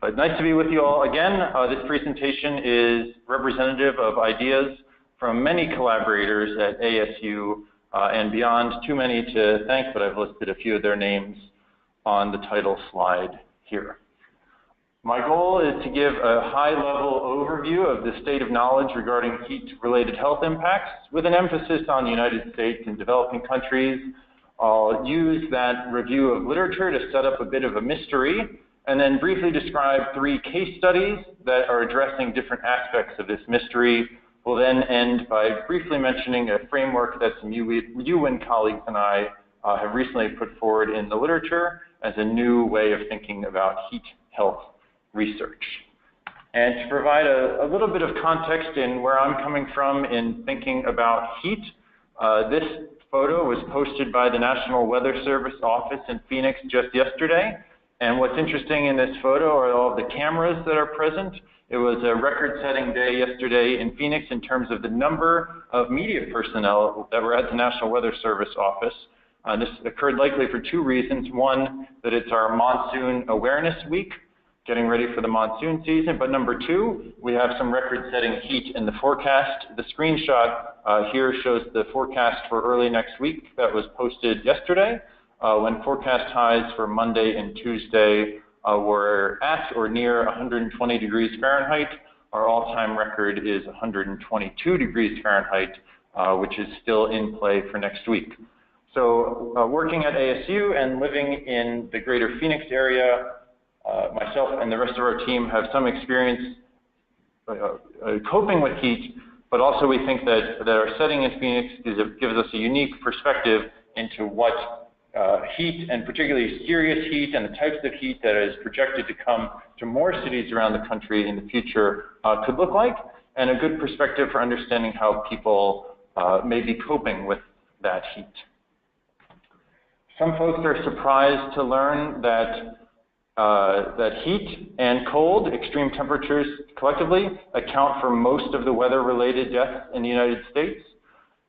But nice to be with you all again. This presentation is representative of ideas from many collaborators at ASU and beyond. Too many to thank, but I've listed a few of their names on the title slide here. My goal is to give a high-level overview of the state of knowledge regarding heat-related health impacts with an emphasis on the United States and developing countries. I'll use that review of literature to set up a bit of a mystery and then briefly describe 3 case studies that are addressing different aspects of this mystery. We'll then end by briefly mentioning a framework that some UN colleagues and I have recently put forward in the literature as a new way of thinking about heat health research. And to provide a little bit of context in where I'm coming from in thinking about heat, this photo was posted by the National Weather Service office in Phoenix just yesterday. And what's interesting in this photo are all the cameras that are present. It was a record-setting day yesterday in Phoenix in terms of the number of media personnel that were at the National Weather Service office. This occurred likely for 2 reasons. One, that it's our monsoon awareness week, getting ready for the monsoon season. But number 2, we have some record-setting heat in the forecast. The screenshot here shows the forecast for early next week that was posted yesterday, when forecast highs for Monday and Tuesday were at or near 120 degrees Fahrenheit. Our all-time record is 122 degrees Fahrenheit, which is still in play for next week. So working at ASU and living in the greater Phoenix area, myself and the rest of our team have some experience coping with heat, but also we think that our setting in Phoenix gives us a unique perspective into what heat, and particularly serious heat and the types of heat that is projected to come to more cities around the country in the future could look like, and a good perspective for understanding how people may be coping with that heat. Some folks are surprised to learn that heat and cold, extreme temperatures collectively, account for most of the weather-related deaths in the United States.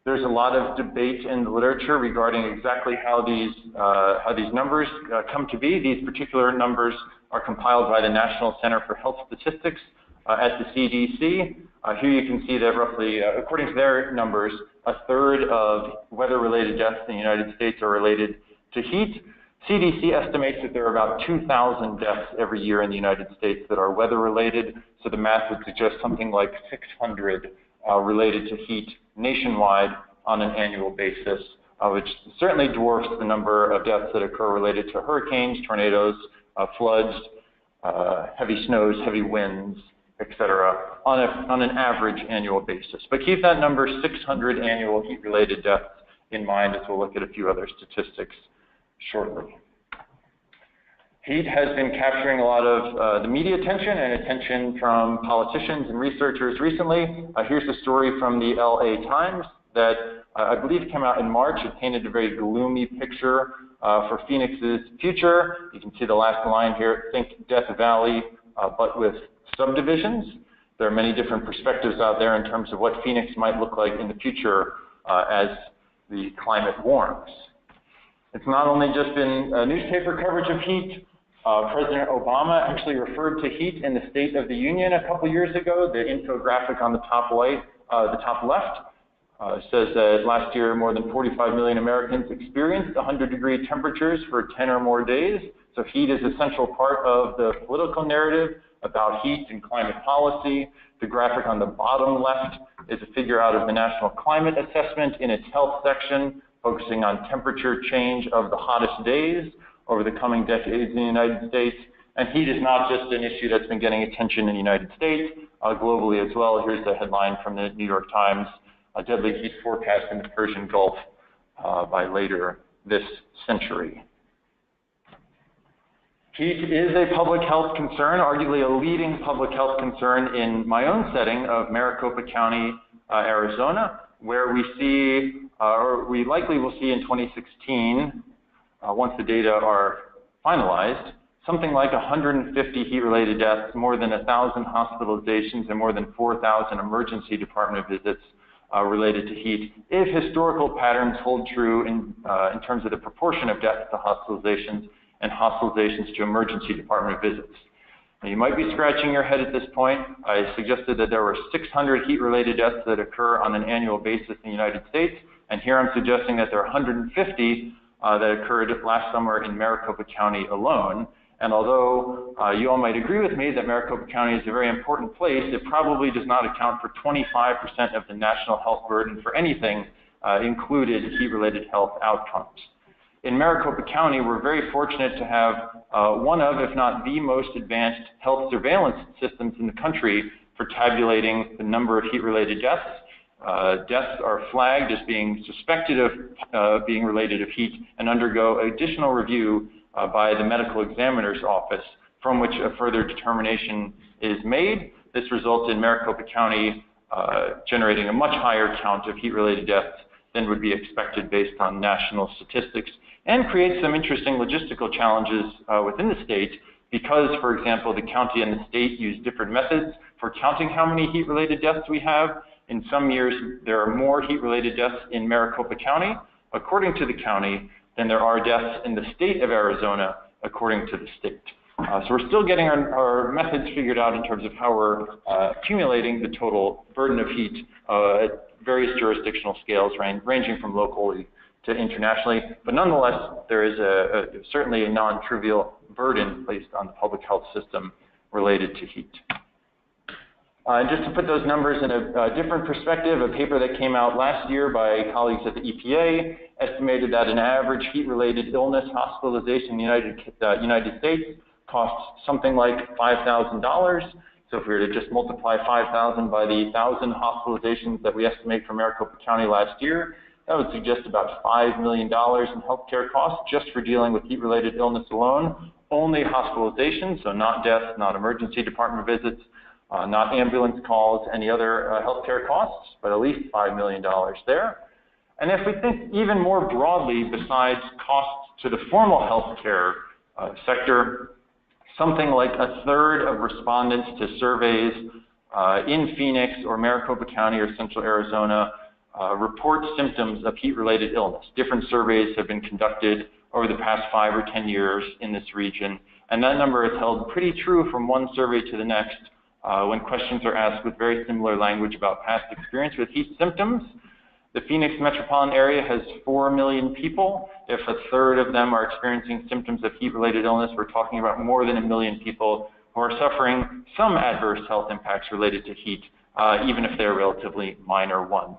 There's a lot of debate in the literature regarding exactly how these numbers come to be. These particular numbers are compiled by the National Center for Health Statistics at the CDC. Here you can see that roughly, according to their numbers, 1/3 of weather-related deaths in the United States are related to heat. CDC estimates that there are about 2,000 deaths every year in the United States that are weather-related, so the math would suggest something like 600 related to heat nationwide on an annual basis, which certainly dwarfs the number of deaths that occur related to hurricanes, tornadoes, floods, heavy snows, heavy winds, etc., on an average annual basis. But keep that number 600 annual heat-related deaths in mind as we'll look at a few other statistics shortly. Heat has been capturing a lot of the media attention and attention from politicians and researchers recently. Here's a story from the LA Times that I believe came out in March. It painted a very gloomy picture for Phoenix's future. You can see the last line here, think Death Valley, but with subdivisions. There are many different perspectives out there in terms of what Phoenix might look like in the future as the climate warms. It's not only just been newspaper coverage of heat. President Obama actually referred to heat in the State of the Union a couple years ago. The infographic on the top left says that last year more than 45 million Americans experienced 100-degree temperatures for 10 or more days. So heat is a central part of the political narrative about heat and climate policy. The graphic on the bottom left is a figure out of the National Climate Assessment in its health section, focusing on temperature change of the hottest days over the coming decades in the United States. And heat is not just an issue that's been getting attention in the United States, globally as well. Here's the headline from the New York Times, a deadly heat forecast in the Persian Gulf by later this century. Heat is a public health concern, arguably a leading public health concern in my own setting of Maricopa County, Arizona, where we see, or we likely will see in 2016, once the data are finalized, something like 150 heat-related deaths, more than 1,000 hospitalizations, and more than 4,000 emergency department visits related to heat, if historical patterns hold true in terms of the proportion of deaths to hospitalizations and hospitalizations to emergency department visits. Now, you might be scratching your head at this point. I suggested that there were 600 heat-related deaths that occur on an annual basis in the United States, and here I'm suggesting that there are 150 that occurred last summer in Maricopa County alone. And although you all might agree with me that Maricopa County is a very important place, it probably does not account for 25% of the national health burden for anything, included heat-related health outcomes. In Maricopa County, we're very fortunate to have one of, if not the most advanced health surveillance systems in the country for tabulating the number of heat-related deaths. Deaths are flagged as being suspected of being related to heat and undergo additional review by the medical examiner's office, from which a further determination is made. This results in Maricopa County generating a much higher count of heat-related deaths than would be expected based on national statistics, and creates some interesting logistical challenges within the state because, for example, the county and the state use different methods for counting how many heat-related deaths we have. In some years, there are more heat-related deaths in Maricopa County, according to the county, than there are deaths in the state of Arizona, according to the state. So we're still getting our methods figured out in terms of how we're accumulating the total burden of heat at various jurisdictional scales, ranging from locally to internationally. But nonetheless, there is certainly a non-trivial burden placed on the public health system related to heat. And just to put those numbers in a different perspective, a paper that came out last year by colleagues at the EPA estimated that an average heat-related illness hospitalization in the United States costs something like $5,000. So if we were to just multiply 5,000 by the 1,000 hospitalizations that we estimate for Maricopa County last year, that would suggest about $5 million in healthcare costs just for dealing with heat-related illness alone. Only hospitalizations, so not deaths, not emergency department visits, not ambulance calls, any other healthcare costs, but at least $5 million there. And if we think even more broadly, besides costs to the formal healthcare sector, something like a third of respondents to surveys in Phoenix or Maricopa County or Central Arizona report symptoms of heat-related illness. Different surveys have been conducted over the past 5 or 10 years in this region, and that number is held pretty true from one survey to the next when questions are asked with very similar language about past experience with heat symptoms. The Phoenix metropolitan area has 4 million people. If a third of them are experiencing symptoms of heat-related illness, we're talking about more than 1 million people who are suffering some adverse health impacts related to heat, even if they're relatively minor ones.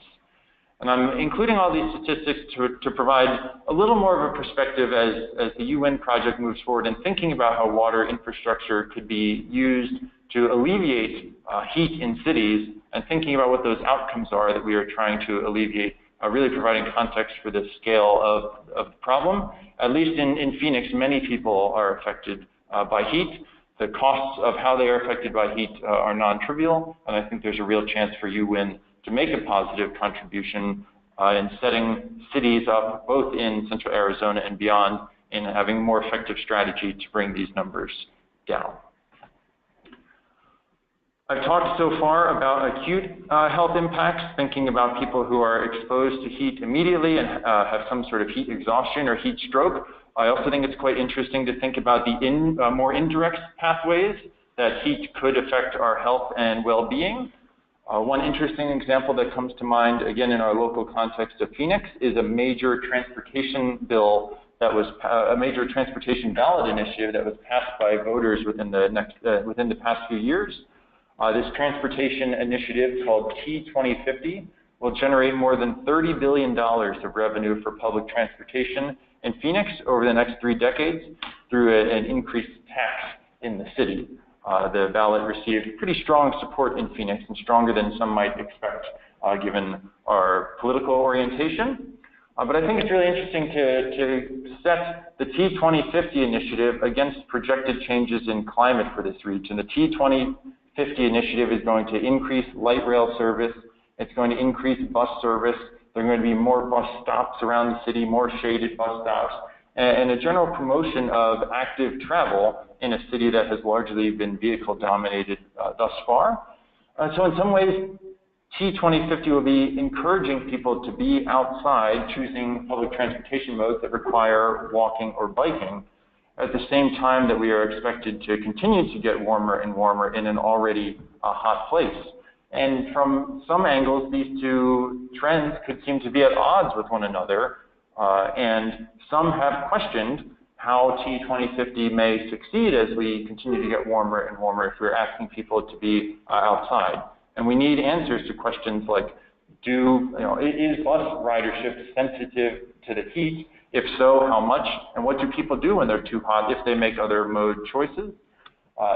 And I'm including all these statistics to provide a little more of a perspective as the UN project moves forward and thinking about how water infrastructure could be used to alleviate heat in cities, and thinking about what those outcomes are that we are trying to alleviate, really providing context for the scale of the problem. At least in Phoenix, many people are affected by heat. The costs of how they are affected by heat are non-trivial, and I think there's a real chance for UN to make a positive contribution in setting cities up, both in Central Arizona and beyond, in having a more effective strategy to bring these numbers down. I've talked so far about acute health impacts, thinking about people who are exposed to heat immediately and have some sort of heat exhaustion or heat stroke. I also think it's quite interesting to think about the more indirect pathways that heat could affect our health and well-being. One interesting example that comes to mind, again in our local context of Phoenix, is a major transportation bill that was a major transportation ballot initiative that was passed by voters within the past few years. This transportation initiative, called T2050, will generate more than $30 billion of revenue for public transportation in Phoenix over the next 3 decades through an increased tax in the city. The ballot received pretty strong support in Phoenix, and stronger than some might expect given our political orientation. But I think it's really interesting to set the T2050 initiative against projected changes in climate for this region. The T2050 initiative is going to increase light rail service. It's going to increase bus service. There are going to be more bus stops around the city, more shaded bus stops, and a general promotion of active travel in a city that has largely been vehicle-dominated thus far. So in some ways, T2050 will be encouraging people to be outside, choosing public transportation modes that require walking or biking. at the same time that we are expected to continue to get warmer and warmer in an already hot place. And from some angles, these two trends could seem to be at odds with one another, and some have questioned how T2050 may succeed as we continue to get warmer and warmer if we're asking people to be outside. And we need answers to questions like, is bus ridership sensitive to the heat? If so, how much? And what do people do when they're too hot if they make other mode choices?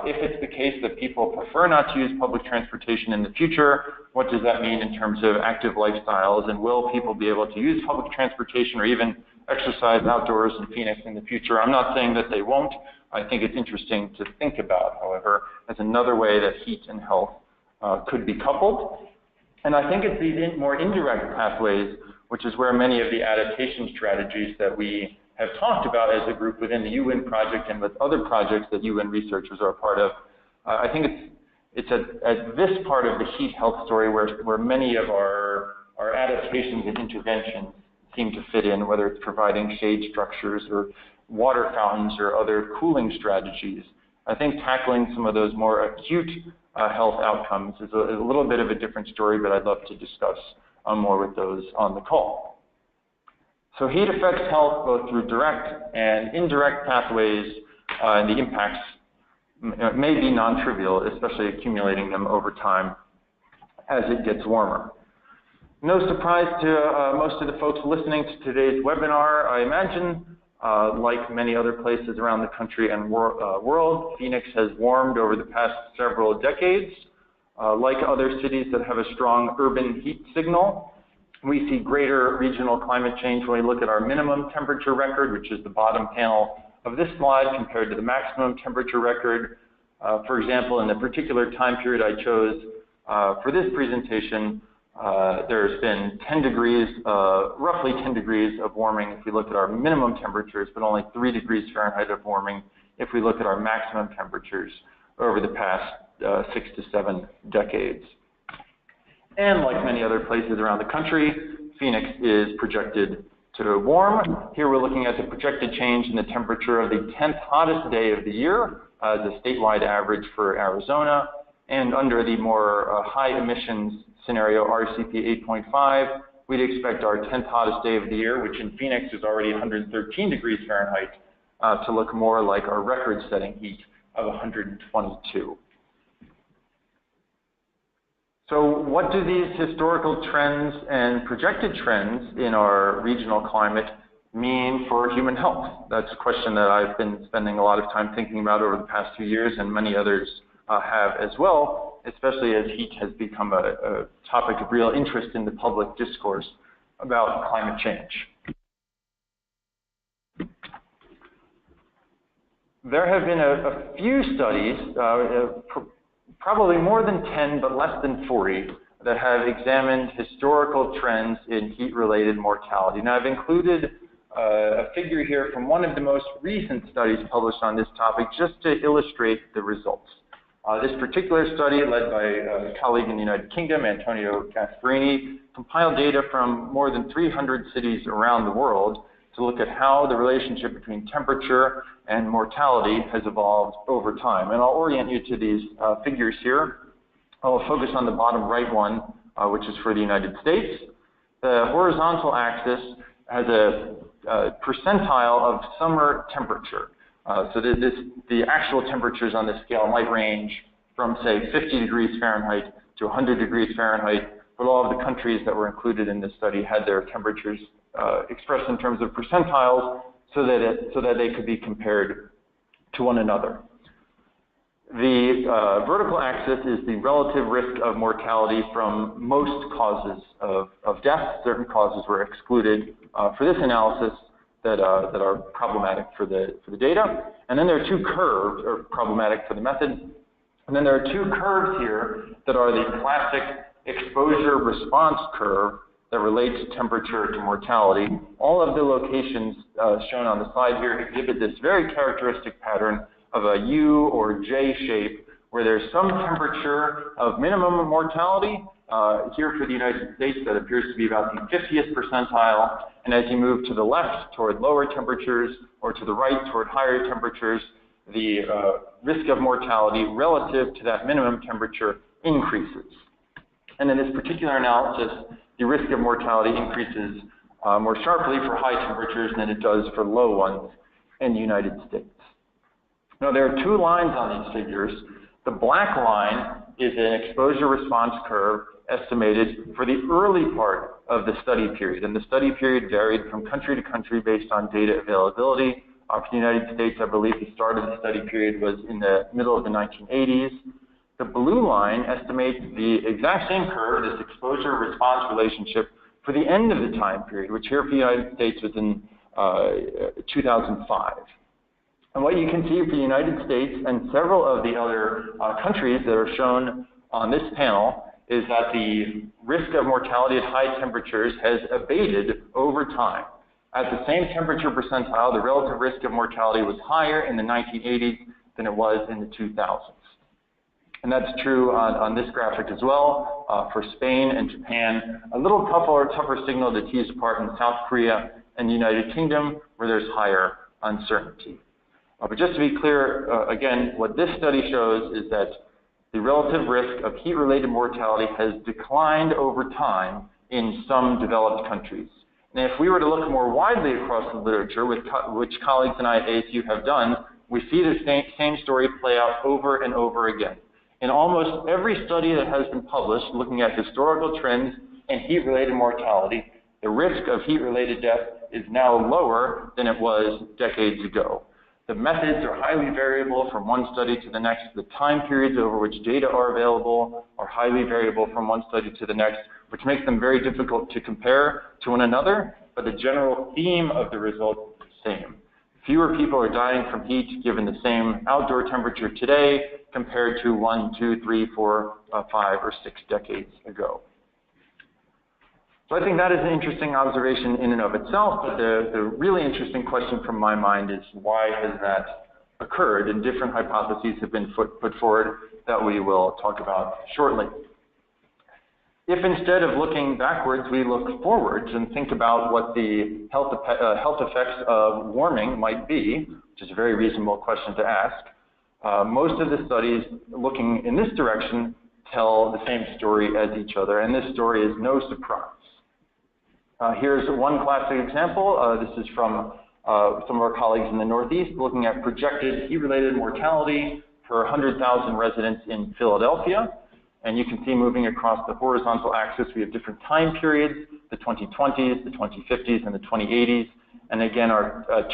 If it's the case that people prefer not to use public transportation in the future, what does that mean in terms of active lifestyles? And will people be able to use public transportation or even exercise outdoors in Phoenix in the future? I'm not saying that they won't. I think it's interesting to think about, however, as another way that heat and health could be coupled. And I think it's these more indirect pathways, which is where many of the adaptation strategies that we have talked about as a group within the UN project and with other projects that UN researchers are a part of. I think it's at this part of the heat health story where many of our adaptations and interventions seem to fit in, whether it's providing shade structures or water fountains or other cooling strategies. I think tackling some of those more acute health outcomes is a little bit of a different story, but I'd love to discuss more with those on the call. So heat affects health both through direct and indirect pathways, and the impacts may be non-trivial, especially accumulating them over time as it gets warmer. No surprise to most of the folks listening to today's webinar, I imagine. Like many other places around the country and world, Phoenix has warmed over the past several decades. Like other cities that have a strong urban heat signal, we see greater regional climate change when we look at our minimum temperature record, which is the bottom panel of this slide, compared to the maximum temperature record. For example, in the particular time period I chose for this presentation, there's been 10 degrees, roughly 10 degrees of warming if we look at our minimum temperatures, but only 3 degrees Fahrenheit of warming if we look at our maximum temperatures over the past 6 to 7 decades. And like many other places around the country, Phoenix is projected to warm. Here we're looking at the projected change in the temperature of the 10th hottest day of the year, the statewide average for Arizona. And under the more high emissions scenario, RCP 8.5, we'd expect our 10th hottest day of the year, which in Phoenix is already 113 degrees Fahrenheit, to look more like our record-setting heat of 122. So what do these historical trends and projected trends in our regional climate mean for human health? That's a question that I've been spending a lot of time thinking about over the past few years, and many others have as well, especially as heat has become a topic of real interest in the public discourse about climate change. There have been a few studies, probably more than 10, but less than 40, that have examined historical trends in heat-related mortality. Now, I've included a figure here from one of the most recent studies published on this topic just to illustrate the results. This particular study, led by a colleague in the United Kingdom, Antonio Gasparini, compiled data from more than 300 cities around the world to look at how the relationship between temperature and mortality has evolved over time. And I'll orient you to these figures here. I'll focus on the bottom right one, which is for the United States. The horizontal axis has a percentile of summer temperature. So the actual temperatures on this scale might range from, say, 50 degrees Fahrenheit to 100 degrees Fahrenheit, but all of the countries that were included in this study had their temperatures expressed in terms of percentiles so that they could be compared to one another. The vertical axis is the relative risk of mortality from most causes of death. Certain causes were excluded for this analysis that are problematic for the data. And then there are two curves, or problematic for the method. And then there are two curves here that are the classic exposure response curve that relates temperature to mortality. All of the locations shown on the slide here exhibit this very characteristic pattern of a U or J shape where there's some temperature of minimum mortality. Here for the United States, that appears to be about the 50th percentile. And as you move to the left toward lower temperatures or to the right toward higher temperatures, the risk of mortality relative to that minimum temperature increases. And in this particular analysis, the risk of mortality increases more sharply for high temperatures than it does for low ones in the United States. Now, there are two lines on these figures. The black line is an exposure response curve estimated for the early part of the study period. And the study period varied from country to country based on data availability. For the United States, I believe the start of the study period was in the middle of the 1980s. The blue line estimates the exact same curve, this exposure-response relationship, for the end of the time period, which here for the United States was in 2005. And what you can see for the United States and several of the other countries that are shown on this panel is that the risk of mortality at high temperatures has abated over time. At the same temperature percentile, the relative risk of mortality was higher in the 1980s than it was in the 2000s. And that's true on this graphic as well for Spain and Japan. A little tougher signal to tease apart in South Korea and the United Kingdom, where there's higher uncertainty. But just to be clear, again, what this study shows is that the relative risk of heat-related mortality has declined over time in some developed countries. And if we were to look more widely across the literature, which colleagues and I at ASU have done, we see the same story play out over and over again. In almost every study that has been published looking at historical trends in heat-related mortality, the risk of heat-related death is now lower than it was decades ago. The methods are highly variable from one study to the next. The time periods over which data are available are highly variable from one study to the next, which makes them very difficult to compare to one another, but the general theme of the results is the same. Fewer people are dying from heat given the same outdoor temperature today compared to 1, 2, 3, 4, 5, or 6 decades ago. So I think that is an interesting observation in and of itself, but the really interesting question from my mind is why has that occurred? And different hypotheses have been put forward that we will talk about shortly. If instead of looking backwards, we look forwards and think about what the health effects of warming might be, which is a very reasonable question to ask, most of the studies looking in this direction tell the same story as each other, and this story is no surprise. Here's one classic example. This is from some of our colleagues in the Northeast looking at projected heat-related mortality per 100,000 residents in Philadelphia. And you can see moving across the horizontal axis, we have different time periods, the 2020s, the 2050s, and the 2080s. And again,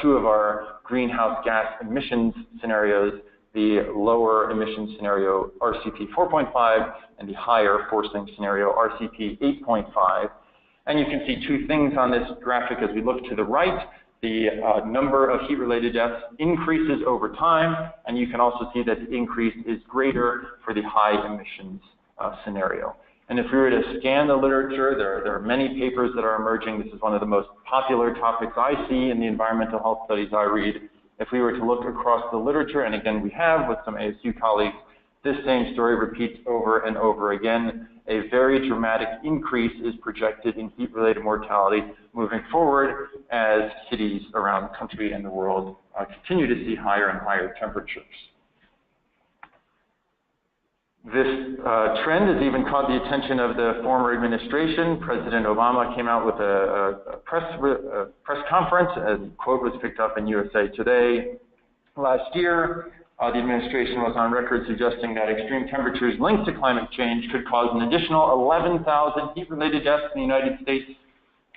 two of our greenhouse gas emissions scenarios, the lower emission scenario, RCP 4.5, and the higher forcing scenario, RCP 8.5. And you can see two things on this graphic as we look to the right. The number of heat-related deaths increases over time, and you can also see that the increase is greater for the high emissions scenario. And if we were to scan the literature, there are many papers that are emerging. This is one of the most popular topics I see in the environmental health studies I read. If we were to look across the literature, and again we have with some ASU colleagues, this same story repeats over and over again. A very dramatic increase is projected in heat-related mortality moving forward as cities around the country and the world continue to see higher and higher temperatures. This trend has even caught the attention of the former administration. President Obama came out with a press conference, and a quote was picked up in USA Today last year. The administration was on record suggesting that extreme temperatures linked to climate change could cause an additional 11,000 heat-related deaths in the United States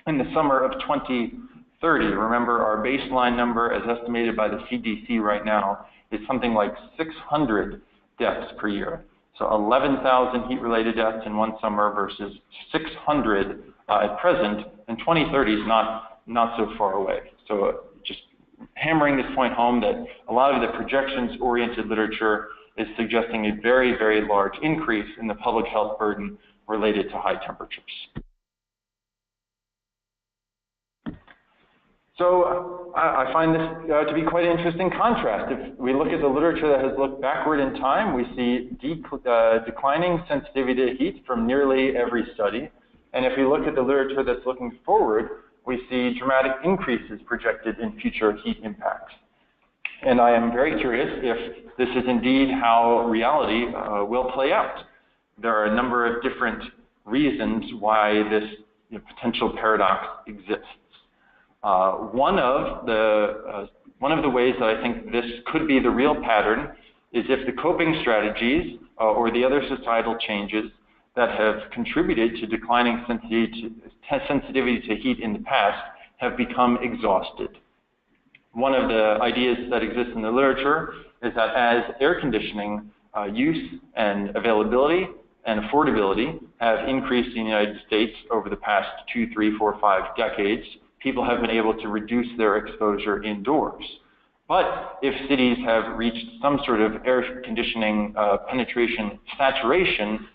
in the summer of 2030. Remember, our baseline number, as estimated by the CDC right now, is something like 600 deaths per year. So 11,000 heat-related deaths in one summer versus 600 at present, and 2030 is not so far away. So just hammering this point home that a lot of the projections-oriented literature is suggesting a very, very large increase in the public health burden related to high temperatures. So I find this to be quite an interesting contrast. If we look at the literature that has looked backward in time, we see declining sensitivity to heat from nearly every study. And if we look at the literature that's looking forward, we see dramatic increases projected in future heat impacts. And I am very curious if this is indeed how reality will play out. There are a number of different reasons why this potential paradox exists. One of the ways that I think this could be the real pattern is if the coping strategies or the other societal changes that have contributed to declining sensitivity to heat in the past have become exhausted. One of the ideas that exists in the literature is that as air conditioning use and availability and affordability have increased in the United States over the past 2, 3, 4, 5 decades, people have been able to reduce their exposure indoors. But if cities have reached some sort of air conditioning penetration saturation,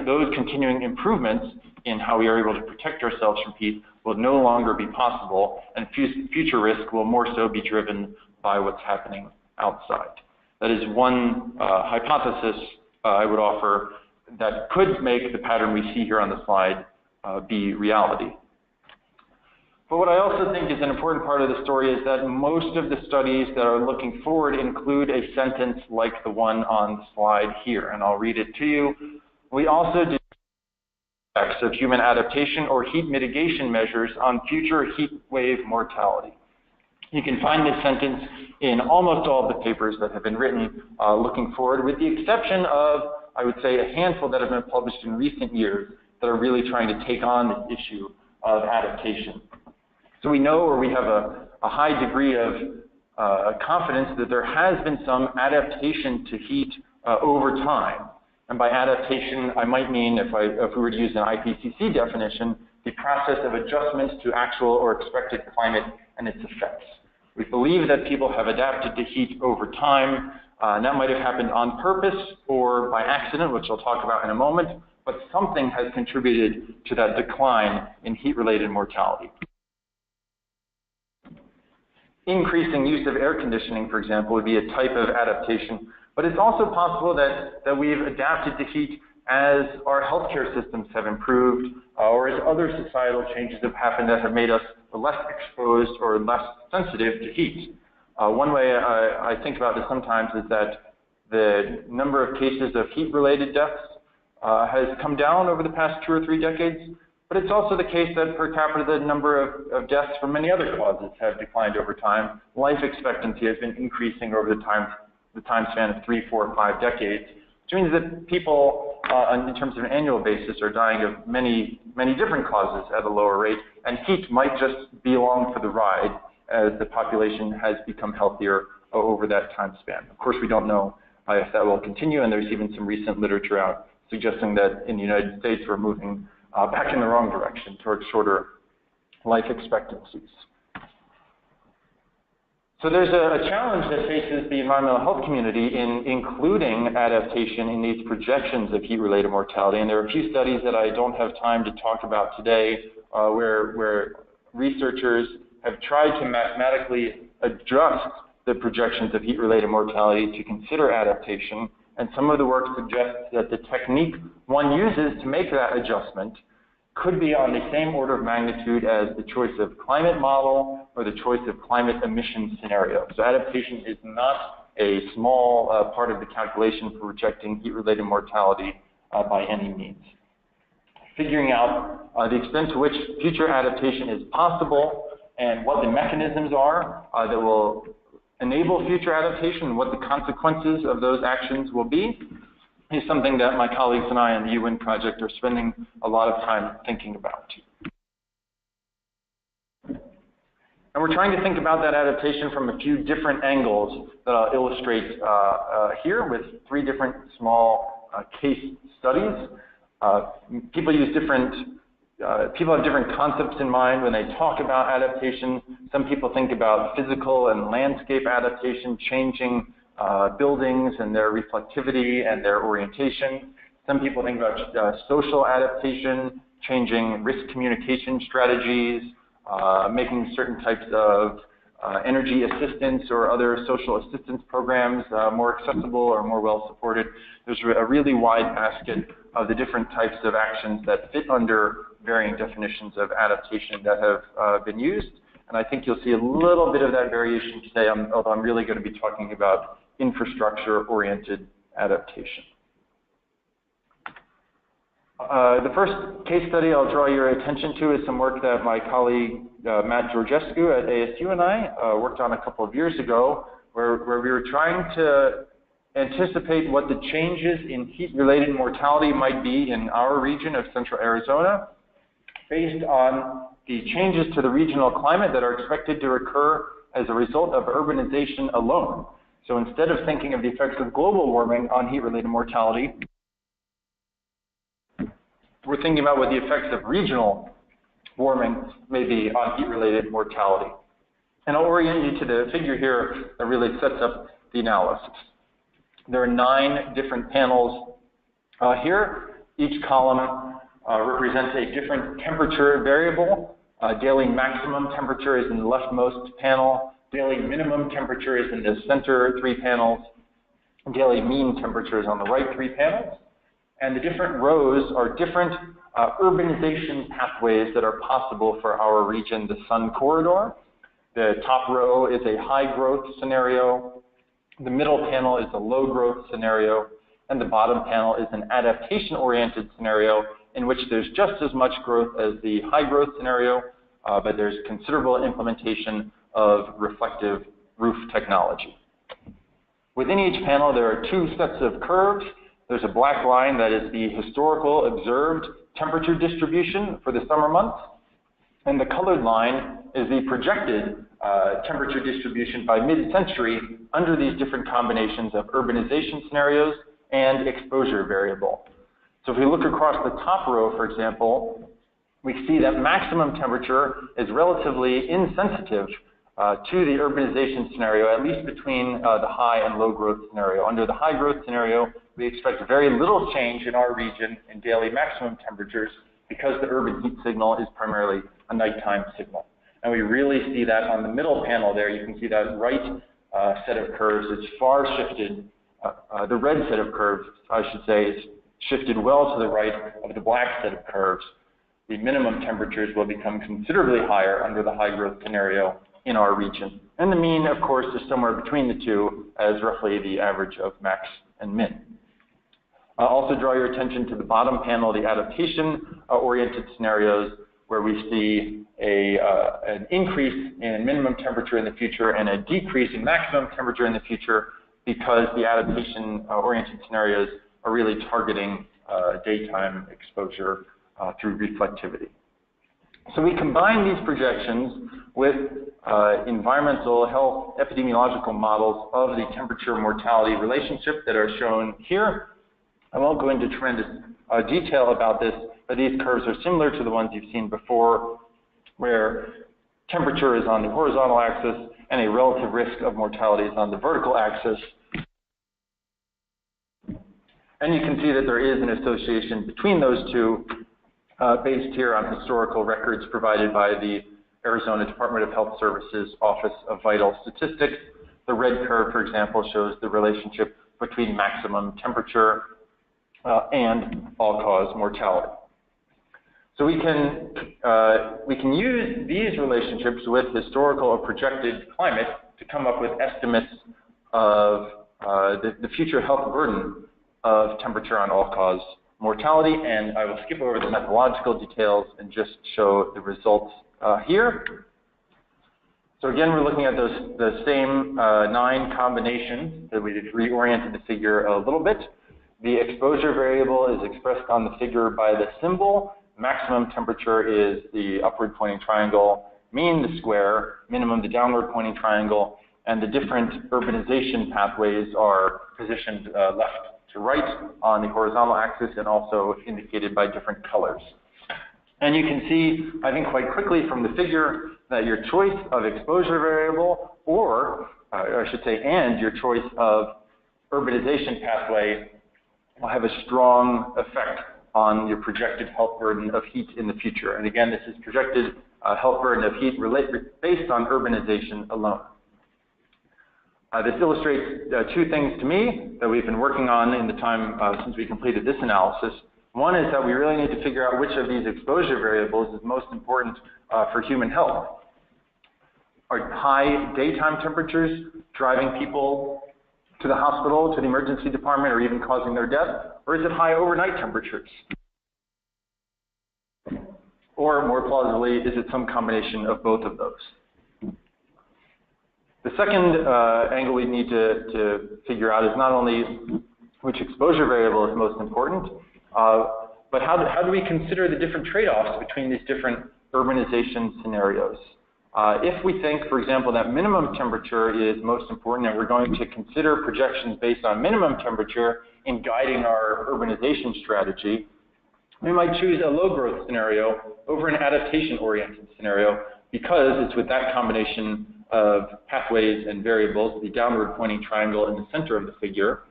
those continuing improvements in how we are able to protect ourselves from heat will no longer be possible, and future risk will more so be driven by what's happening outside. That is one hypothesis I would offer that could make the pattern we see here on the slide be reality. But what I also think is an important part of the story is that most of the studies that are looking forward include a sentence like the one on the slide here, and I'll read it to you. We also do effects of human adaptation or heat mitigation measures on future heat wave mortality. You can find this sentence in almost all of the papers that have been written looking forward, with the exception of, I would say, a handful that have been published in recent years that are really trying to take on this issue of adaptation. So we know, or we have a high degree of confidence that there has been some adaptation to heat over time. And by adaptation, I might mean, if we were to use an IPCC definition, the process of adjustment to actual or expected climate and its effects. We believe that people have adapted to heat over time, and that might have happened on purpose or by accident, which I'll talk about in a moment, but something has contributed to that decline in heat-related mortality. Increasing use of air conditioning, for example, would be a type of adaptation, but it's also possible that we've adapted to heat as our healthcare systems have improved, or as other societal changes have happened that have made us less exposed or less sensitive to heat. One way I think about this sometimes is that the number of cases of heat-related deaths has come down over the past 2 or 3 decades, but it's also the case that per capita the number of deaths from many other causes have declined over time. Life expectancy has been increasing over the time span of 3, 4, 5 decades, which means that people, in terms of an annual basis, are dying of many, many different causes at a lower rate, and heat might just be along for the ride as the population has become healthier over that time span. Of course, we don't know if that will continue, and there's even some recent literature out suggesting that in the United States we're moving back in the wrong direction towards shorter life expectancies. So there's a challenge that faces the environmental health community in including adaptation in these projections of heat-related mortality. And there are a few studies that I don't have time to talk about today where researchers have tried to mathematically adjust the projections of heat-related mortality to consider adaptation. And some of the work suggests that the technique one uses to make that adjustment could be on the same order of magnitude as the choice of climate model or the choice of climate emission scenario. So adaptation is not a small part of the calculation for projecting heat-related mortality by any means. Figuring out the extent to which future adaptation is possible and what the mechanisms are that will enable future adaptation and what the consequences of those actions will be is something that my colleagues and I on the UN project are spending a lot of time thinking about. And we're trying to think about that adaptation from a few different angles that I'll illustrate here with 3 different small case studies. People have different concepts in mind when they talk about adaptation. Some people think about physical and landscape adaptation, changing buildings and their reflectivity and their orientation. Some people think about social adaptation, changing risk communication strategies, making certain types of energy assistance or other social assistance programs more accessible or more well supported. There's a really wide basket of the different types of actions that fit under varying definitions of adaptation that have been used. And I think you'll see a little bit of that variation today, although I'm really going to be talking about infrastructure-oriented adaptation. The first case study I'll draw your attention to is some work that my colleague Matt Georgescu at ASU and I worked on a couple of years ago, where we were trying to anticipate what the changes in heat-related mortality might be in our region of central Arizona based on the changes to the regional climate that are expected to occur as a result of urbanization alone. So instead of thinking of the effects of global warming on heat-related mortality, we're thinking about what the effects of regional warming may be on heat-related mortality. And I'll orient you to the figure here that really sets up the analysis. There are 9 different panels here. Each column represents a different temperature variable. Daily maximum temperature is in the leftmost panel. Daily minimum temperature is in the center 3 panels. Daily mean temperature is on the right 3 panels. And the different rows are different urbanization pathways that are possible for our region, the Sun Corridor. The top row is a high growth scenario. The middle panel is a low growth scenario. And the bottom panel is an adaptation-oriented scenario in which there's just as much growth as the high growth scenario, but there's considerable implementation of reflective roof technology. Within each panel, there are 2 sets of curves. There's a black line that is the historical observed temperature distribution for the summer months. And the colored line is the projected temperature distribution by mid-century under these different combinations of urbanization scenarios and exposure variable. So if we look across the top row, for example, we see that maximum temperature is relatively insensitive to the urbanization scenario, at least between the high and low growth scenario. Under the high growth scenario, we expect very little change in our region in daily maximum temperatures because the urban heat signal is primarily a nighttime signal. And we really see that on the middle panel there. You can see that right set of curves is far shifted. The red set of curves, I should say, is shifted well to the right of the black set of curves. The minimum temperatures will become considerably higher under the high growth scenario in our region. And the mean, of course, is somewhere between the two as roughly the average of max and min. I'll also draw your attention to the bottom panel, the adaptation-oriented scenarios, where we see an increase in minimum temperature in the future and a decrease in maximum temperature in the future because the adaptation-oriented scenarios are really targeting daytime exposure through reflectivity. So we combine these projections with environmental health epidemiological models of the temperature-mortality relationship that are shown here. I won't go into tremendous detail about this, but these curves are similar to the ones you've seen before, where temperature is on the horizontal axis and a relative risk of mortality is on the vertical axis. And you can see that there is an association between those two, based here on historical records provided by the Arizona Department of Health Services Office of Vital Statistics. The red curve, for example, shows the relationship between maximum temperature and all-cause mortality. So we can use these relationships with historical or projected climate to come up with estimates of the future health burden of temperature on all-cause mortality, and I will skip over the methodological details and just show the results here. So again, we're looking at the same 9 combinations that we reoriented the figure a little bit. The exposure variable is expressed on the figure by the symbol. Maximum temperature is the upward pointing triangle, mean the square, minimum the downward pointing triangle, and the different urbanization pathways are positioned left to right on the horizontal axis and also indicated by different colors. And you can see, I think quite quickly from the figure, that your choice of exposure variable, or I should say, and your choice of urbanization pathway will have a strong effect on your projected health burden of heat in the future. And again, this is projected health burden of heat based on urbanization alone. This illustrates two things to me that we've been working on in the time since we completed this analysis. One is that we really need to figure out which of these exposure variables is most important for human health. Are high daytime temperatures driving people to the hospital, to the emergency department, or even causing their death? Or is it high overnight temperatures? Or more plausibly, is it some combination of both of those? The second angle we need to figure out is not only which exposure variable is most important, but how do we consider the different trade-offs between these different urbanization scenarios? If we think, for example, that minimum temperature is most important and we're going to consider projections based on minimum temperature in guiding our urbanization strategy, we might choose a low growth scenario over an adaptation-oriented scenario because it's with that combination of pathways and variables, the downward pointing triangle in the center of the figure,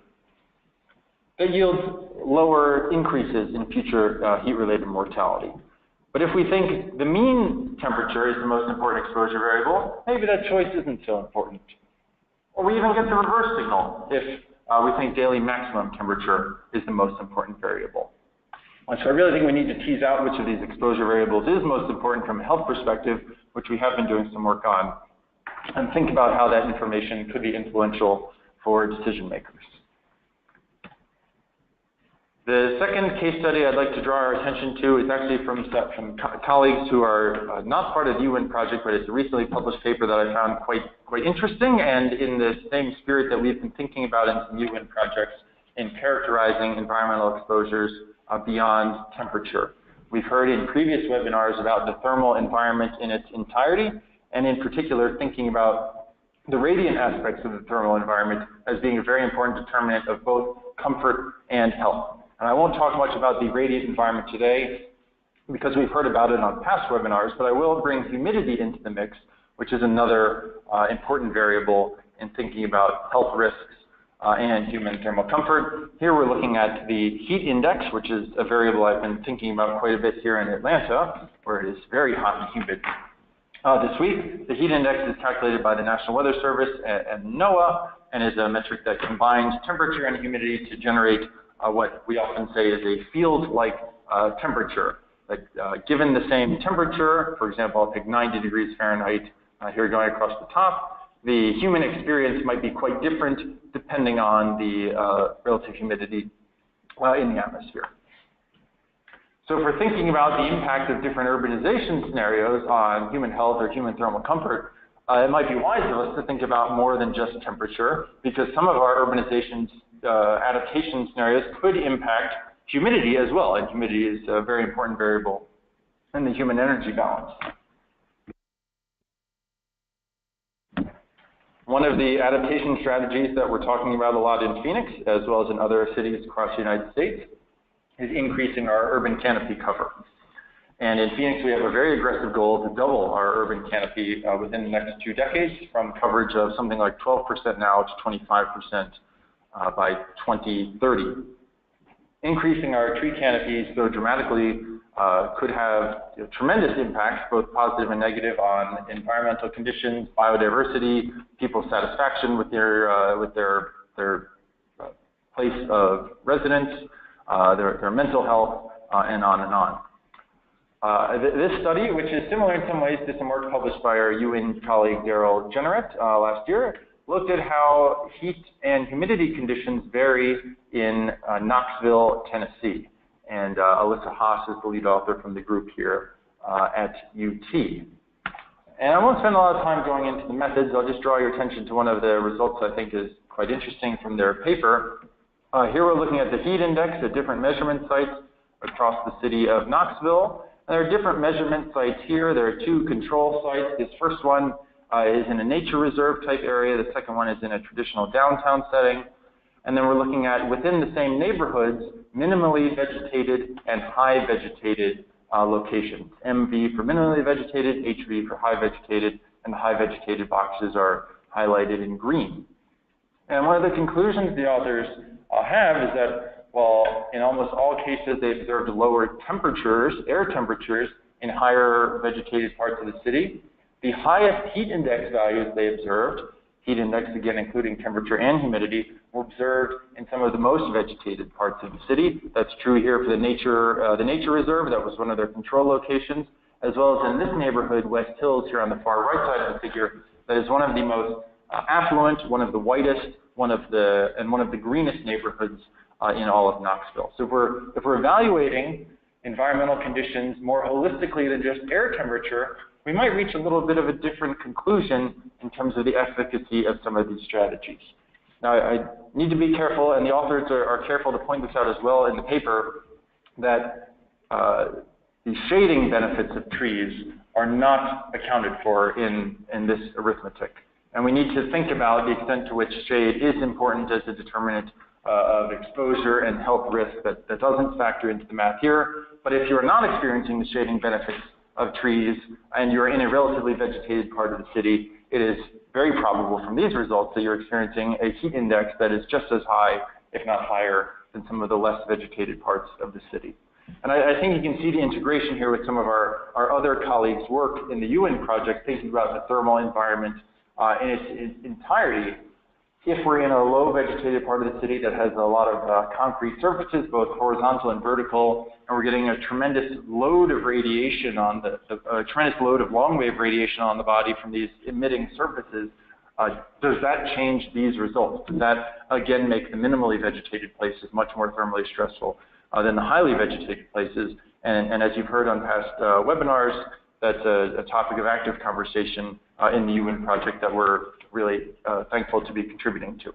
that yields lower increases in future heat-related mortality. But if we think the mean temperature is the most important exposure variable, maybe that choice isn't so important. Or we even get the reverse signal if we think daily maximum temperature is the most important variable. So I really think we need to tease out which of these exposure variables is most important from a health perspective, which we have been doing some work on, and think about how that information could be influential for decision makers. The second case study I'd like to draw our attention to is actually from colleagues who are not part of the UN project, but it's a recently published paper that I found quite interesting, and in the same spirit that we've been thinking about in some UN projects in characterizing environmental exposures beyond temperature. We've heard in previous webinars about the thermal environment in its entirety, and in particular thinking about the radiant aspects of the thermal environment as being a very important determinant of both comfort and health. And I won't talk much about the radiant environment today because we've heard about it on past webinars, but I will bring humidity into the mix, which is another important variable in thinking about health risks and human thermal comfort. Here we're looking at the heat index, which is a variable I've been thinking about quite a bit here in Atlanta, where it is very hot and humid. This week, the heat index is calculated by the National Weather Service and NOAA, and is a metric that combines temperature and humidity to generate what we often say is a field-like temperature. Like, given the same temperature, for example, I'll pick 90 degrees Fahrenheit here going across the top, the human experience might be quite different depending on the relative humidity in the atmosphere. So if we're thinking about the impact of different urbanization scenarios on human health or human thermal comfort, it might be wise of us to think about more than just temperature, because some of our urbanization adaptation scenarios could impact humidity as well, and humidity is a very important variable in the human energy balance. One of the adaptation strategies that we're talking about a lot in Phoenix, as well as in other cities across the United States, is increasing our urban canopy cover. And in Phoenix, we have a very aggressive goal to double our urban canopy within the next 2 decades, from coverage of something like 12% now to 25% by 2030. Increasing our tree canopies so dramatically could have tremendous impacts, both positive and negative, on environmental conditions, biodiversity, people's satisfaction with their place of residence, their mental health, and on and on. This study, which is similar in some ways to some work published by our UN colleague Daryl Jennerett last year, looked at how heat and humidity conditions vary in Knoxville, Tennessee. And Alyssa Haas is the lead author from the group here at UT. And I won't spend a lot of time going into the methods. I'll just draw your attention to one of the results I think is quite interesting from their paper. Here we're looking at the heat index at different measurement sites across the city of Knoxville. And there are different measurement sites here. There are 2 control sites. This first one is in a nature reserve type area. The second one is in a traditional downtown setting. And then we're looking at, within the same neighborhoods, minimally vegetated and high vegetated locations. MV for minimally vegetated, HV for high vegetated, and the high vegetated boxes are highlighted in green. And one of the conclusions the authors have is that while in almost all cases they observed lower temperatures, air temperatures, in higher vegetated parts of the city. The highest heat index values they observed, heat index again including temperature and humidity, were observed in some of the most vegetated parts of the city. That's true here for the nature reserve. That was one of their control locations, as well as in this neighborhood, West Hills, here on the far right side of the figure. That is one of the most affluent, one of the whitest, one of the greenest neighborhoods in all of Knoxville. So if we're evaluating environmental conditions more holistically than just air temperature, we might reach a little bit of a different conclusion in terms of the efficacy of some of these strategies. Now, I need to be careful, and the authors are careful to point this out as well in the paper, that the shading benefits of trees are not accounted for in this arithmetic. And we need to think about the extent to which shade is important as a determinant of exposure and health risk that doesn't factor into the math here. But if you're not experiencing the shading benefits of trees and you're in a relatively vegetated part of the city, it is very probable from these results that you're experiencing a heat index that is just as high, if not higher, than some of the less vegetated parts of the city. And I think you can see the integration here with some of our other colleagues' work in the UN project, thinking about the thermal environment in its entirety. If we're in a low vegetated part of the city that has a lot of concrete surfaces, both horizontal and vertical, and we're getting a tremendous load of radiation on a tremendous load of long wave radiation on the body from these emitting surfaces, does that change these results? Does that again make the minimally vegetated places much more thermally stressful than the highly vegetated places? And as you've heard on past webinars, that's a topic of active conversation in the UN project that we're really thankful to be contributing to.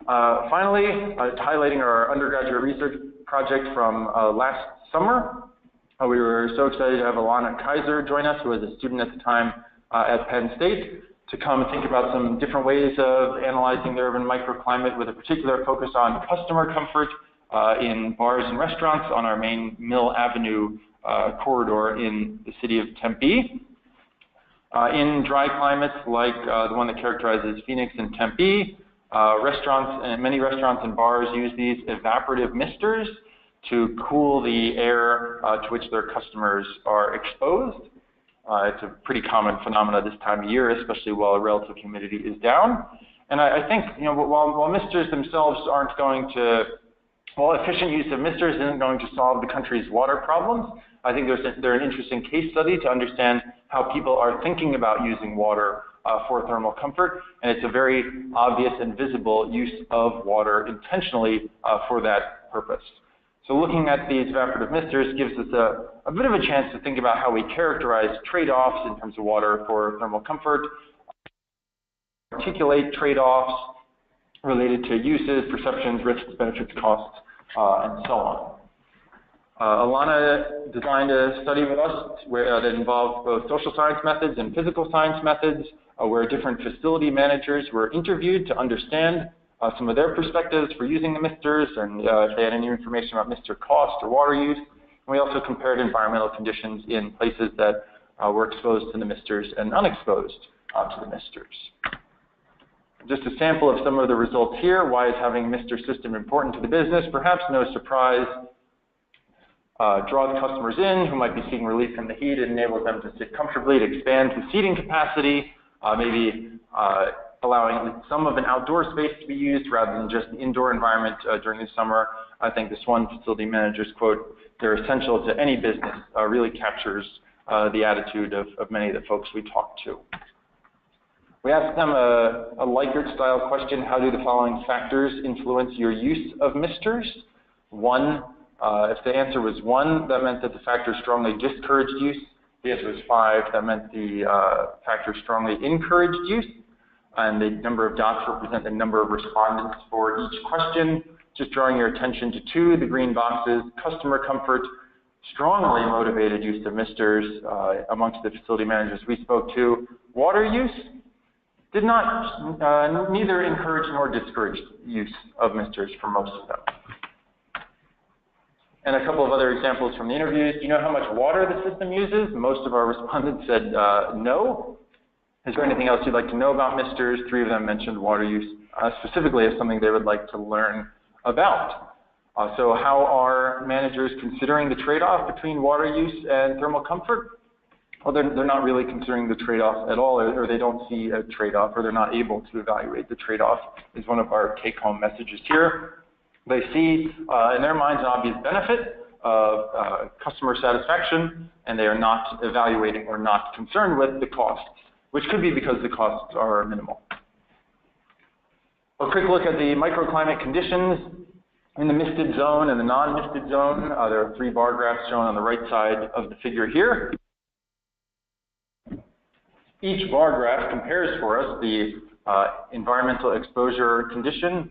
Finally, highlighting our undergraduate research project from last summer. We were so excited to have Alana Kaiser join us, who was a student at the time at Penn State, to come and think about some different ways of analyzing the urban microclimate with a particular focus on customer comfort in bars and restaurants on our main Mill Avenue corridor in the city of Tempe. In dry climates like the one that characterizes Phoenix and Tempe, many restaurants and bars use these evaporative misters to cool the air to which their customers are exposed. It's a pretty common phenomenon this time of year, especially while relative humidity is down. And I think, while misters themselves aren't going to, while efficient use of misters isn't going to solve the country's water problems, I think they're an interesting case study to understand how people are thinking about using water for thermal comfort, and it's a very obvious and visible use of water intentionally for that purpose. So looking at these evaporative misters gives us a bit of a chance to think about how we characterize trade-offs in terms of water for thermal comfort, articulate trade-offs related to uses, perceptions, risks, benefits, costs, and so on. Alana designed a study with us that involved both social science methods and physical science methods, where different facility managers were interviewed to understand some of their perspectives for using the misters and if they had any information about mister cost or water use. And we also compared environmental conditions in places that were exposed to the misters and unexposed to the misters. Just a sample of some of the results here. Why is having a mister system important to the business? Perhaps no surprise. Draws customers in who might be seeking relief from the heat. It enables them to sit comfortably. It expands the seating capacity, maybe allowing some of an outdoor space to be used rather than just the indoor environment during the summer. I think this one facility manager's quote, "They're essential to any business," really captures the attitude of many of the folks we talked to. We asked them a Likert-style question: how do the following factors influence your use of misters? One, if the answer was 1, that meant that the factor strongly discouraged use. If the answer was 5, that meant the factor strongly encouraged use. And the number of dots represent the number of respondents for each question. Just drawing your attention to 2, the green boxes: customer comfort, strongly motivated use of misters amongst the facility managers we spoke to. Water use did not, neither encourage nor discourage use of misters for most of them. And a couple of other examples from the interviews. Do you know how much water the system uses? Most of our respondents said no. Is there anything else you'd like to know about misters? 3 of them mentioned water use specifically as something they would like to learn about. So how are managers considering the trade-off between water use and thermal comfort? Well, they're not really considering the trade-off at all, or they don't see a trade-off, or they're not able to evaluate the trade-off, is one of our take-home messages here. They see, in their minds, an obvious benefit of customer satisfaction, and they are not evaluating or not concerned with the costs, which could be because the costs are minimal. A quick look at the microclimate conditions in the misted zone and the non-misted zone. There are 3 bar graphs shown on the right side of the figure here. Each bar graph compares for us the environmental exposure condition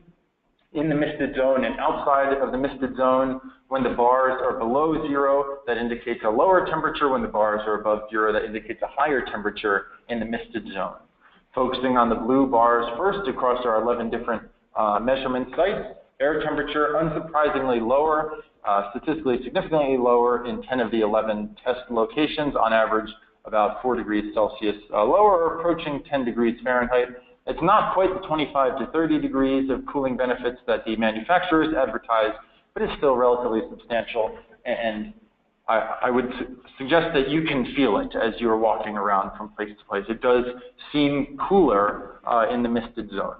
in the misted zone and outside of the misted zone. When the bars are below 0, that indicates a lower temperature. When the bars are above 0, that indicates a higher temperature in the misted zone. Focusing on the blue bars first across our 11 different measurement sites, air temperature unsurprisingly lower, statistically significantly lower in 10 of the 11 test locations, on average about 4 degrees Celsius lower, or approaching 10 degrees Fahrenheit. It's not quite the 25 to 30 degrees of cooling benefits that the manufacturers advertise, but it's still relatively substantial. And I would suggest that you can feel it as you're walking around from place to place. It does seem cooler in the misted zone.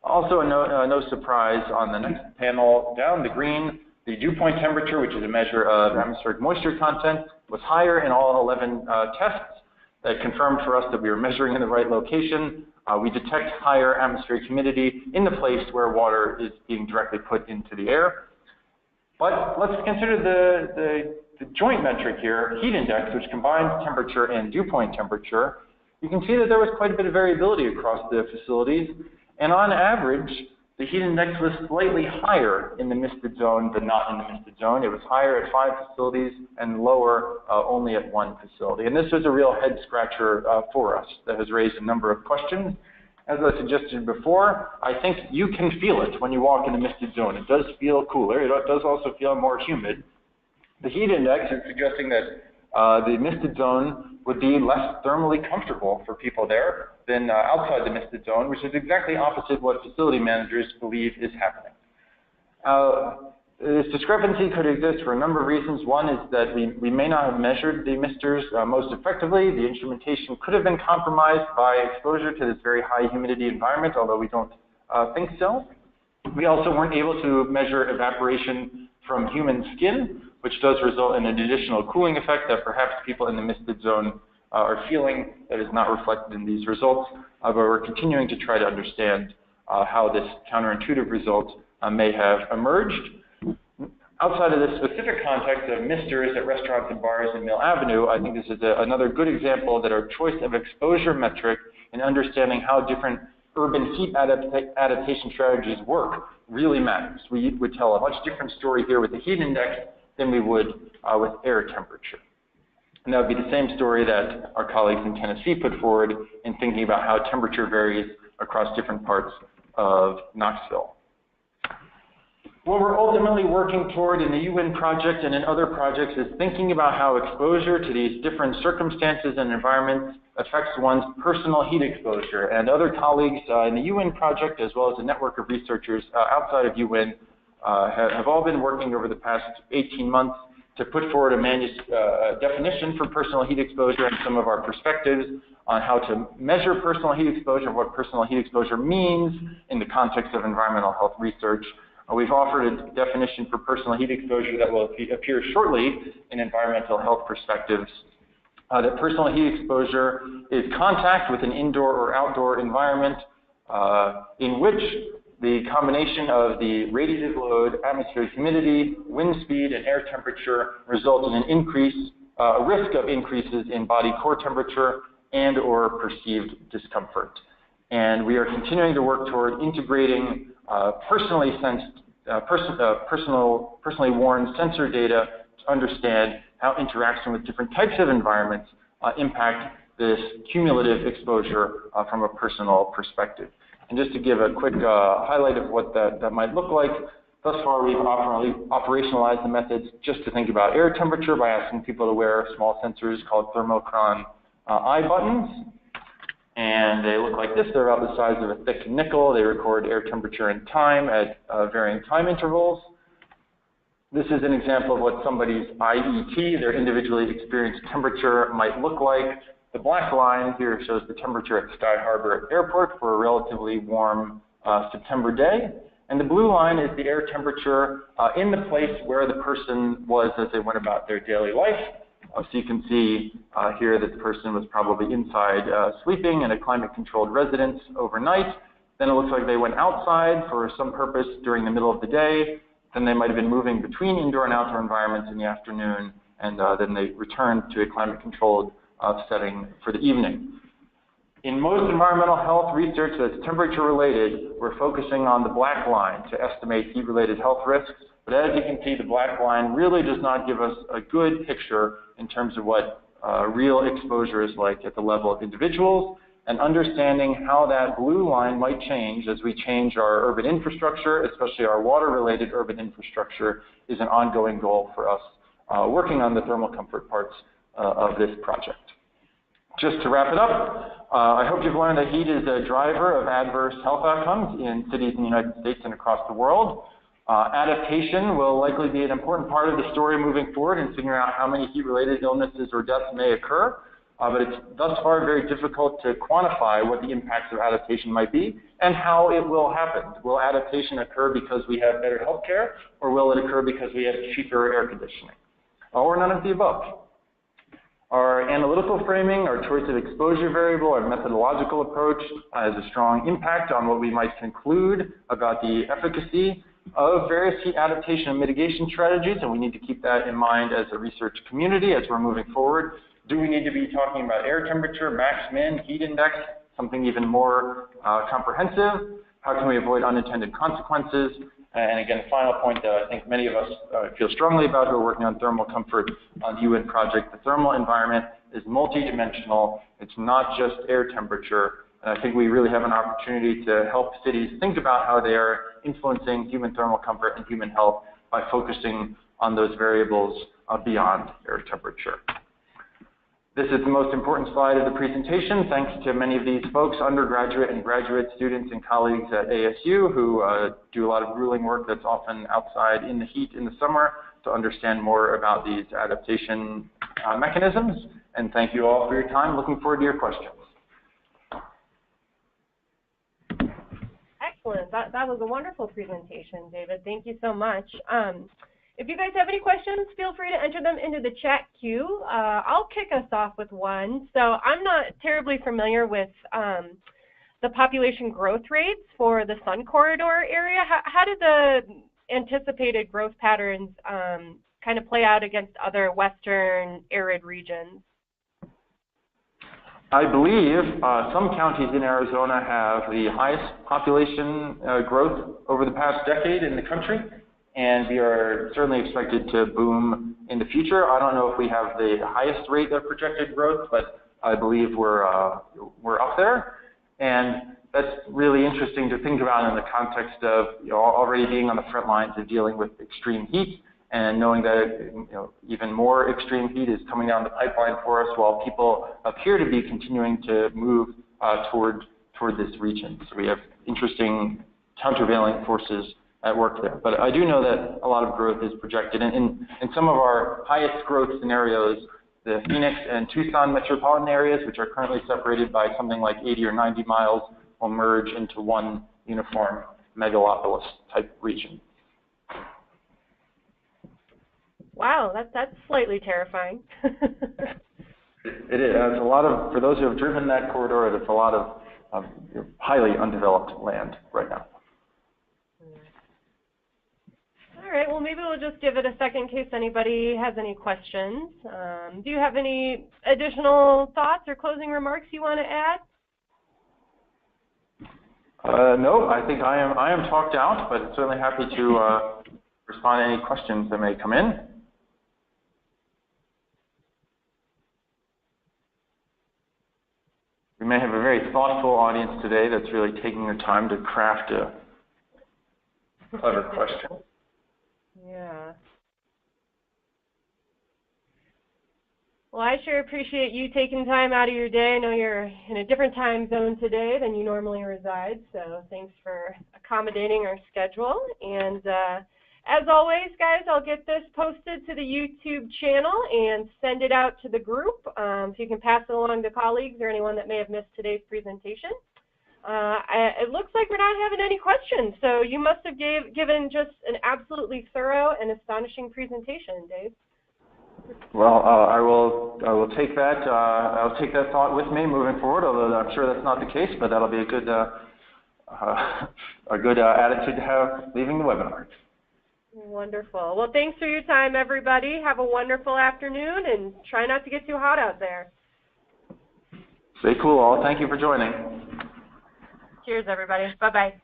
Also, no surprise on the next panel down, the green, the dew point temperature, which is a measure of atmospheric moisture content, was higher in all 11 tests. That confirmed for us that we were measuring in the right location. We detect higher atmospheric humidity in the place where water is being directly put into the air. But let's consider the joint metric here, heat index, which combines temperature and dew point temperature. You can see that there was quite a bit of variability across the facilities. And on average, the heat index was slightly higher in the misted zone than not in the misted zone. It was higher at 5 facilities and lower only at 1 facility. And this was a real head scratcher for us that has raised a number of questions. As I suggested before, I think you can feel it when you walk in the misted zone. It does feel cooler. It does also feel more humid. The heat index is suggesting that the misted zone would be less thermally comfortable for people there than outside the misted zone, which is exactly opposite what facility managers believe is happening. This discrepancy could exist for a number of reasons. One is that we may not have measured the misters most effectively. The instrumentation could have been compromised by exposure to this very high humidity environment, although we don't think so. We also weren't able to measure evaporation from human skin, which does result in an additional cooling effect that perhaps people in the misted zone are feeling that is not reflected in these results. But we're continuing to try to understand how this counterintuitive result may have emerged. Outside of this specific context of misters at restaurants and bars in Mill Avenue, I think this is another good example that our choice of exposure metric in understanding how different urban heat adaptation strategies work really matters. We would tell a much different story here with the heat index than we would with air temperature. And that would be the same story that our colleagues in Tennessee put forward in thinking about how temperature varies across different parts of Knoxville. What we're ultimately working toward in the UN project and in other projects is thinking about how exposure to these different circumstances and environments affects one's personal heat exposure. And other colleagues in the UN project, as well as a network of researchers outside of UN, have all been working over the past 18 months to put forward a definition for personal heat exposure and some of our perspectives on how to measure personal heat exposure and what personal heat exposure means in the context of environmental health research. We've offered a definition for personal heat exposure that will appear shortly in environmental health perspectives. That personal heat exposure is contact with an indoor or outdoor environment in which the combination of the radiative load, atmospheric humidity, wind speed, and air temperature result in an a risk of increases in body core temperature and or perceived discomfort. And we are continuing to work toward integrating personally worn sensor data to understand how interaction with different types of environments impact this cumulative exposure from a personal perspective. And just to give a quick highlight of what that might look like, thus far we've operationalized the methods just to think about air temperature by asking people to wear small sensors called thermochron eye buttons. And they look like this. They're about the size of a thick nickel. They record air temperature and time at varying time intervals. This is an example of what somebody's IET, their individually experienced temperature, might look like. The black line here shows the temperature at Sky Harbor Airport for a relatively warm September day. And the blue line is the air temperature in the place where the person was as they went about their daily life. So you can see here that the person was probably inside sleeping in a climate-controlled residence overnight. Then it looks like they went outside for some purpose during the middle of the day. Then they might have been moving between indoor and outdoor environments in the afternoon, and then they returned to a climate-controlled setting for the evening. In most environmental health research that's temperature-related, we're focusing on the black line to estimate heat-related health risks. But as you can see, the black line really does not give us a good picture in terms of what real exposure is like at the level of individuals, and understanding how that blue line might change as we change our urban infrastructure, especially our water-related urban infrastructure, is an ongoing goal for us working on the thermal comfort parts of this project. Just to wrap it up, I hope you've learned that heat is a driver of adverse health outcomes in cities in the United States and across the world. Adaptation will likely be an important part of the story moving forward in figuring out how many heat-related illnesses or deaths may occur. But it's thus far very difficult to quantify what the impacts of adaptation might be and how it will happen. Will adaptation occur because we have better health care, or will it occur because we have cheaper air conditioning? Or none of the above. Our analytical framing, our choice of exposure variable, our methodological approach has a strong impact on what we might conclude about the efficacy of various heat adaptation and mitigation strategies, and we need to keep that in mind as a research community as we're moving forward. Do we need to be talking about air temperature, max, min, heat index, something even more comprehensive? How can we avoid unintended consequences? And again, the final point that I think many of us feel strongly about who are working on thermal comfort on the UN project, the thermal environment is multidimensional. It's not just air temperature. And I think we really have an opportunity to help cities think about how they are influencing human thermal comfort and human health by focusing on those variables beyond air temperature. This is the most important slide of the presentation. Thanks to many of these folks, undergraduate and graduate students and colleagues at ASU who do a lot of grueling work that's often outside in the heat in the summer to understand more about these adaptation mechanisms. And thank you all for your time. Looking forward to your questions. Excellent. That was a wonderful presentation, David. Thank you so much. If you guys have any questions, feel free to enter them into the chat queue. I'll kick us off with one. So I'm not terribly familiar with the population growth rates for the Sun Corridor area. How did the anticipated growth patterns kind of play out against other Western arid regions? I believe some counties in Arizona have the highest population growth over the past decade in the country. And we are certainly expected to boom in the future. I don't know if we have the highest rate of projected growth, but I believe we're up there. And that's really interesting to think about in the context of already being on the front lines of dealing with extreme heat and knowing that even more extreme heat is coming down the pipeline for us while people appear to be continuing to move toward this region. So we have interesting countervailing forces at work there. But I do know that a lot of growth is projected. And in some of our highest growth scenarios, the Phoenix and Tucson metropolitan areas, which are currently separated by something like 80 or 90 miles, will merge into one uniform megalopolis type region. Wow, that's slightly terrifying. It is. It's a lot of, for those who have driven that corridor, it's a lot of highly undeveloped land right now. All right, well, maybe we'll just give it a second in case anybody has any questions. Do you have any additional thoughts or closing remarks you want to add? No, I think I am talked out, but certainly happy to respond to any questions that may come in. We may have a very thoughtful audience today that's really taking the time to craft a clever question. Yeah. Well, I sure appreciate you taking time out of your day. I know you're in a different time zone today than you normally reside, so thanks for accommodating our schedule. And as always, guys, I'll get this posted to the YouTube channel and send it out to the group so you can pass it along to colleagues or anyone that may have missed today's presentation. It looks like we're not having any questions, so you must have given just an absolutely thorough and astonishing presentation, Dave. Well, I will take that. I'll take that thought with me moving forward. Although I'm sure that's not the case, but that'll be a good attitude to have leaving the webinar. Wonderful. Well, thanks for your time, everybody. Have a wonderful afternoon, and try not to get too hot out there. Stay cool, all. Thank you for joining. Cheers, everybody. Bye-bye.